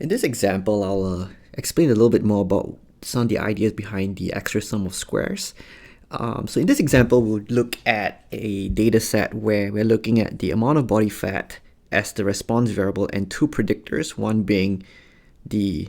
In this example, I'll explain a little bit more about some of the ideas behind the extra sum of squares. So in this example, we'll look at a data set where we're looking at the amount of body fat as the response variable and two predictors, one being the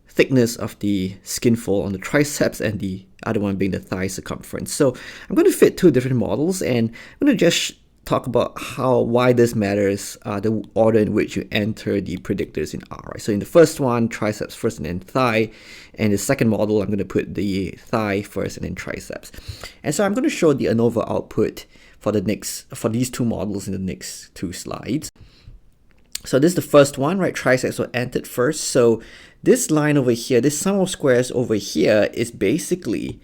thickness of the skin fold on the triceps and the other one being the thigh circumference. So I'm going to fit two different models, and I'm going to just talk about why this matters, the order in which you enter the predictors in R. Right? So in the first one, triceps first and then thigh, and the second model, I'm going to put the thigh first and then triceps. And so I'm going to show the ANOVA output for these two models in the next two slides. So this is the first one, right? Triceps were entered first. So this line over here, this sum of squares over here is basically,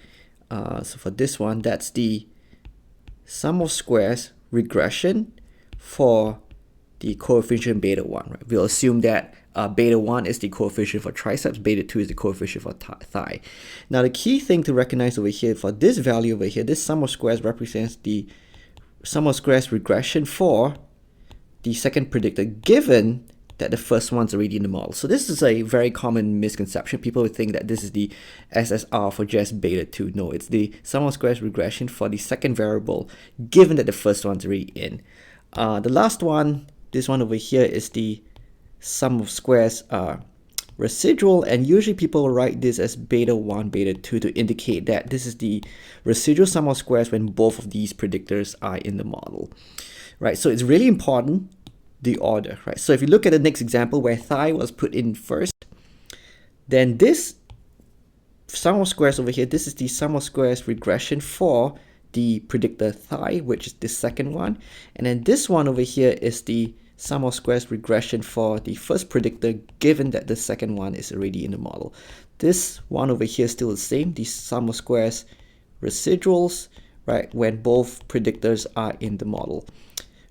so for this one, that's the sum of squares regression for the coefficient beta 1. Right? We'll assume that beta 1 is the coefficient for triceps, beta 2 is the coefficient for thigh. Now the key thing to recognize over here, for this value over here, this sum of squares represents the sum of squares regression for the second predictor, given that the first one's already in the model. So this is a very common misconception. People would think that this is the SSR for just beta 2. No, it's the sum of squares regression for the second variable, given that the first one's already in. The last one, this one over here, is the sum of squares residual, and usually people write this as beta 1, beta 2 to indicate that this is the residual sum of squares when both of these predictors are in the model. Right, so it's really important, the order, right? So if you look at the next example where thigh was put in first, then this sum of squares over here, this is the sum of squares regression for the predictor thigh, which is the second one. And then this one over here is the sum of squares regression for the first predictor, given that the second one is already in the model. This one over here is still the same, the sum of squares residuals, right, when both predictors are in the model.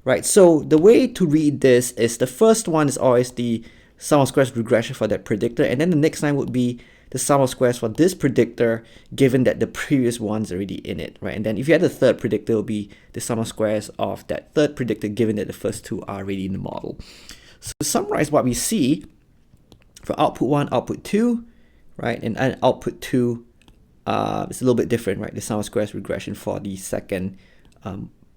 Right, so the way to read this is the first one is always the sum of squares regression for that predictor, and then the next line would be the sum of squares for this predictor, given that the previous one's already in it, right? And then if you had the third predictor, it will be the sum of squares of that third predictor, given that the first two are already in the model. So to summarize what we see for output 1, output 2, right, and output 2 is a little bit different, right? The sum of squares regression for the second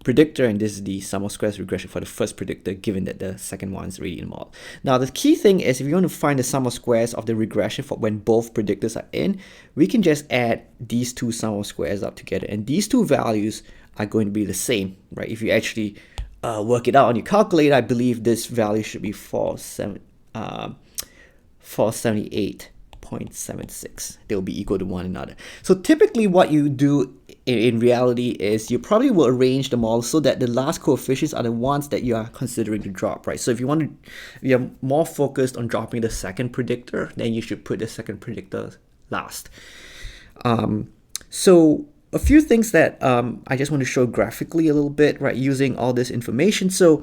predictor, and this is the sum of squares regression for the first predictor, given that the second one is already in the model. Now the key thing is, if you want to find the sum of squares of the regression for when both predictors are in, we can just add these two sum of squares up together, and these two values are going to be the same, right? If you actually work it out on your calculator, I believe this value should be 478.76. They will be equal to one another. So typically what you do in reality is you probably will arrange the model so that the last coefficients are the ones that you are considering to drop, right? So if you're more focused on dropping the second predictor, then you should put the second predictor last. So a few things that I just want to show graphically a little bit, right, using all this information. So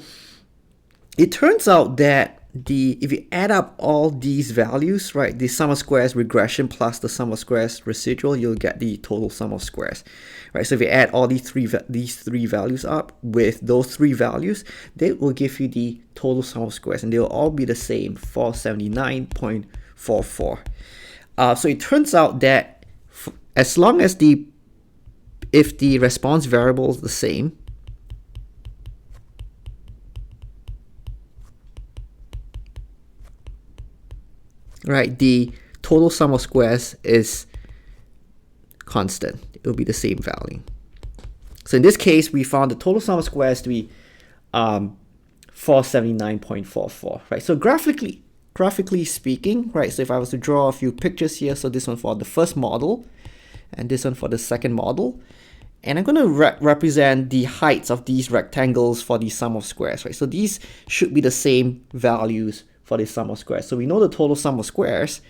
it turns out that if you add up all these values, right, the sum of squares regression plus the sum of squares residual, you'll get the total sum of squares, right? So if you add all these three values up with those three values, they will give you the total sum of squares, and they will all be the same, 479.44. So it turns out that as long as if the response variable is the same, right, the total sum of squares is constant. It will be the same value. So in this case, we found the total sum of squares to be 479.44, right? So graphically speaking, right, so if I was to draw a few pictures here, so this one for the first model and this one for the second model, and I'm going to represent the heights of these rectangles for the sum of squares, right? So these should be the same values for the sum of squares. So we know the total sum of squares,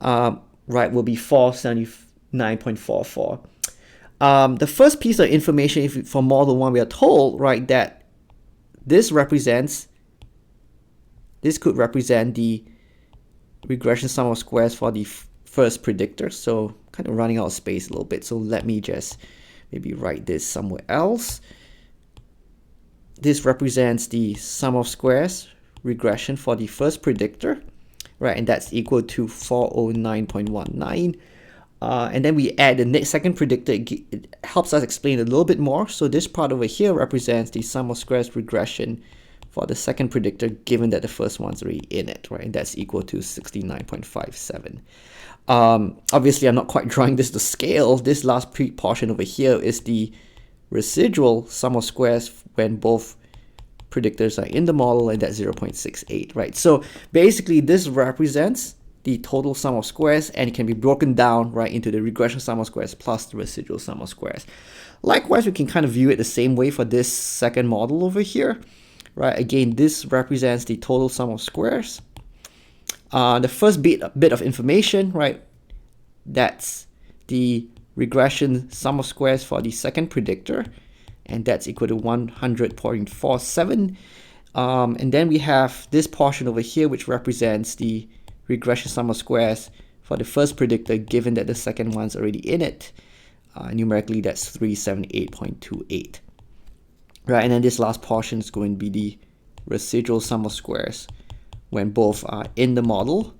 right, will be 479.44. The first piece of information, for model 1, we are told, right, that this could represent the regression sum of squares for the first predictor. So kind of running out of space a little bit. So let me just maybe write this somewhere else. This represents the sum of squares regression for the first predictor, right? And that's equal to 409.19. And then we add the next second predictor. It helps us explain a little bit more. So this part over here represents the sum of squares regression for the second predictor, given that the first one's already in it, right? And that's equal to 69.57. Obviously, I'm not quite drawing this to scale. This last portion over here is the residual sum of squares when both predictors are in the model, and that's 0.68, right? So basically, this represents the total sum of squares, and it can be broken down right into the regression sum of squares plus the residual sum of squares. Likewise, we can kind of view it the same way for this second model over here, right? Again, this represents the total sum of squares. The first bit of information, right? That's the regression sum of squares for the second predictor, and that's equal to 100.47. And then we have this portion over here, which represents the regression sum of squares for the first predictor, given that the second one's already in it. Numerically, that's 378.28. Right, and then this last portion is going to be the residual sum of squares when both are in the model,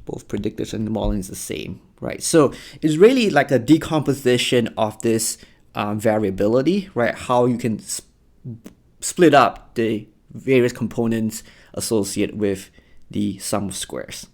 both predictors in the model is the same, right? So it's really like a decomposition of this variability, right? How you can split up the various components associated with the sum of squares.